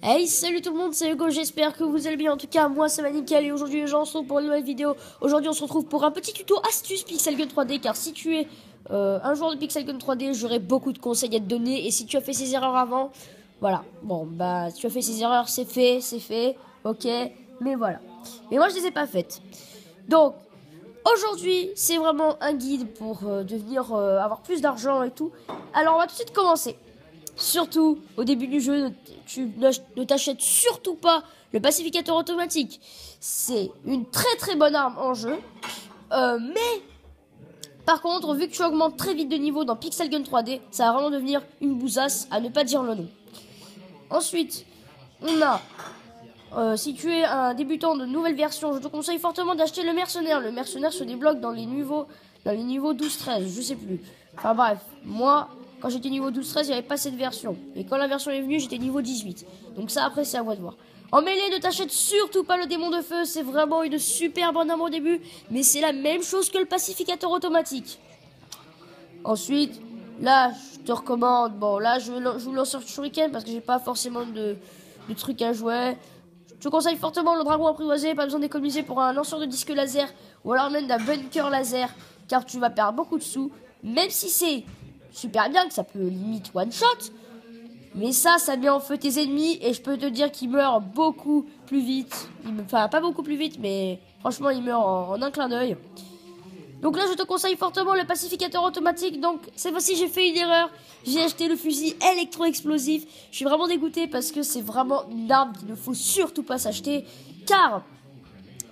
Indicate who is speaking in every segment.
Speaker 1: Hey, salut tout le monde, c'est Hugo, j'espère que vous allez bien. En tout cas, moi ça va nickel et aujourd'hui les gens se retrouvent pour une nouvelle vidéo. Aujourd'hui on se retrouve pour un petit tuto astuce Pixel Gun 3D, car si tu es un joueur de Pixel Gun 3D, j'aurai beaucoup de conseils à te donner. Et si tu as fait ces erreurs avant, voilà, bon bah si tu as fait ces erreurs, c'est fait, ok, mais voilà. Mais moi je les ai pas faites. Donc aujourd'hui c'est vraiment un guide pour devenir avoir plus d'argent et tout. Alors on va tout de suite commencer. Surtout, au début du jeu, tu ne t'achètes surtout pas le pacificateur automatique. C'est une très bonne arme en jeu. Mais, par contre, vu que tu augmentes très vite de niveau dans Pixel Gun 3D, ça va vraiment devenir une bousasse, à ne pas dire le nom. Ensuite, on a, si tu es un débutant de nouvelle version, je te conseille fortement d'acheter le mercenaire. Le mercenaire se débloque dans les niveaux 12-13, je sais plus. Enfin bref, moi... Quand j'étais niveau 12-13, il n'y avait pas cette version. Et quand la version est venue, j'étais niveau 18. Donc ça, après, c'est à moi de voir. En mêlée, ne t'achète surtout pas le démon de feu. C'est vraiment une super bonne arme au début. Mais c'est la même chose que le pacificateur automatique. Ensuite, là, je te recommande... Bon, là, je joue le lanceur shuriken parce que j'ai pas forcément de trucs à jouer. Je te conseille fortement le dragon apprivoisé. Pas besoin d'économiser pour un lanceur de disque laser. Ou alors même d'un bunker laser. Car tu vas perdre beaucoup de sous. Même si c'est... super bien, que ça peut limite one shot, mais ça met en feu tes ennemis et je peux te dire qu'ils meurent beaucoup plus vite. Enfin, pas beaucoup plus vite, mais franchement, ils meurent en un clin d'œil. Donc là, je te conseille fortement le pacificateur automatique. Donc cette fois-ci, j'ai fait une erreur. J'ai acheté le fusil électro-explosif. Je suis vraiment dégoûté parce que c'est vraiment une arme qu'il ne faut surtout pas s'acheter, car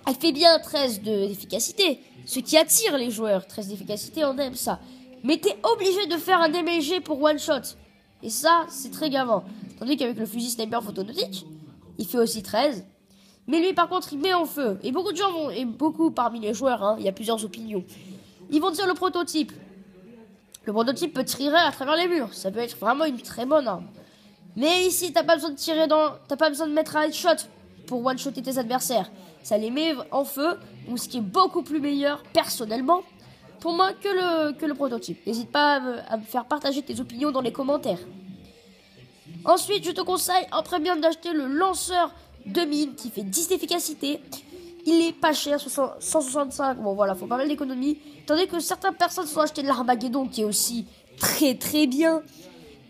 Speaker 1: elle fait bien 13 d'efficacité, ce qui attire les joueurs. 13 d'efficacité, on aime ça. Mais t'es obligé de faire un DMG pour one shot. Et ça, c'est très gavant. Tandis qu'avec le fusil sniper photodynamique, il fait aussi 13. Mais lui, par contre, il met en feu. Et beaucoup de gens vont, et beaucoup parmi les joueurs, hein, il y a plusieurs opinions, ils vont dire le prototype. Le prototype peut tirer à travers les murs. Ça peut être vraiment une très bonne arme. Mais ici, t'as pas besoin de tirer t'as pas besoin de mettre un headshot pour one-shotter tes adversaires. Ça les met en feu, ou ce qui est beaucoup plus meilleur, personnellement, pour moi que le prototype. N'hésite pas à me faire partager tes opinions dans les commentaires. Ensuite, je te conseille en premium d'acheter le lanceur de mine qui fait 10 d'efficacité. Il est pas cher, 165. Bon voilà, faut pas mal d'économies. Tandis que certaines personnes sont acheté de l'Armageddon qui est aussi très bien.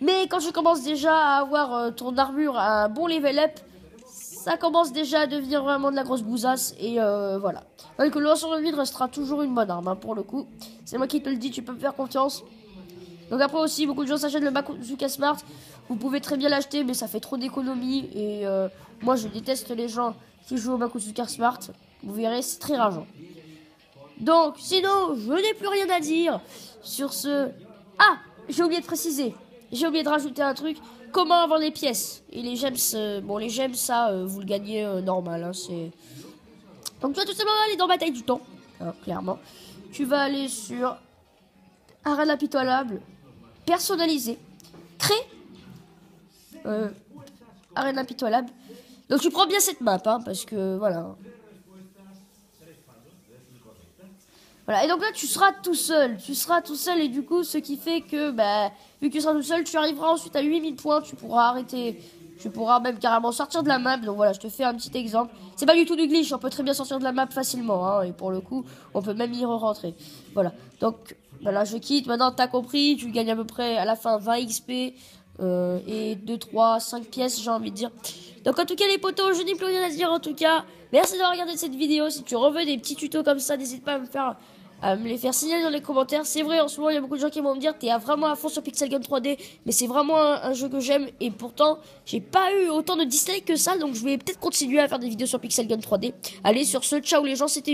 Speaker 1: Mais quand tu commences déjà à avoir ton armure à un bon level up, ça commence déjà à devenir vraiment de la grosse bousasse. Et voilà. Donc le lanceur de vide restera toujours une bonne arme, hein, pour le coup. C'est moi qui te le dis, tu peux me faire confiance. Donc après aussi, beaucoup de gens s'achètent le Bazooka Smart. Vous pouvez très bien l'acheter, mais ça fait trop d'économies. Et moi, je déteste les gens qui jouent au Bazooka Smart. Vous verrez, c'est très rageant. Donc, sinon, je n'ai plus rien à dire sur ce... Ah, j'ai oublié de préciser. J'ai oublié de rajouter un truc. Comment avoir les pièces. Et les gems, bon, les gems, ça, vous le gagnez normal. Hein, c'est... Donc tu vas tout simplement aller dans Bataille du Temps, hein, clairement. Tu vas aller sur Arène impitoyable, personnalisé, créer Arène impitoyable. Donc tu prends bien cette map, hein, parce que voilà. Voilà, et donc là tu seras tout seul. Et du coup, ce qui fait que, bah, vu que tu seras tout seul, tu arriveras ensuite à 8000 points, tu pourras arrêter... Tu pourras même carrément sortir de la map. Donc voilà, je te fais un petit exemple. C'est pas du tout du glitch, on peut très bien sortir de la map facilement, hein, et pour le coup, on peut même y re-rentrer. Voilà, donc voilà, je quitte. Maintenant, t'as compris, tu gagnes à peu près à la fin 20 XP et 2, 3, 5 pièces, j'ai envie de dire. Donc en tout cas, les potos, je n'ai plus rien à dire en tout cas. Merci d'avoir regardé cette vidéo. Si tu reveux des petits tutos comme ça, n'hésite pas à me les faire signaler dans les commentaires. C'est vrai, en ce moment, il y a beaucoup de gens qui vont me dire t'es vraiment à fond sur Pixel Gun 3D, mais c'est vraiment un jeu que j'aime, et pourtant, j'ai pas eu autant de dislikes que ça, donc je vais peut-être continuer à faire des vidéos sur Pixel Gun 3D. Allez, sur ce, ciao les gens, c'était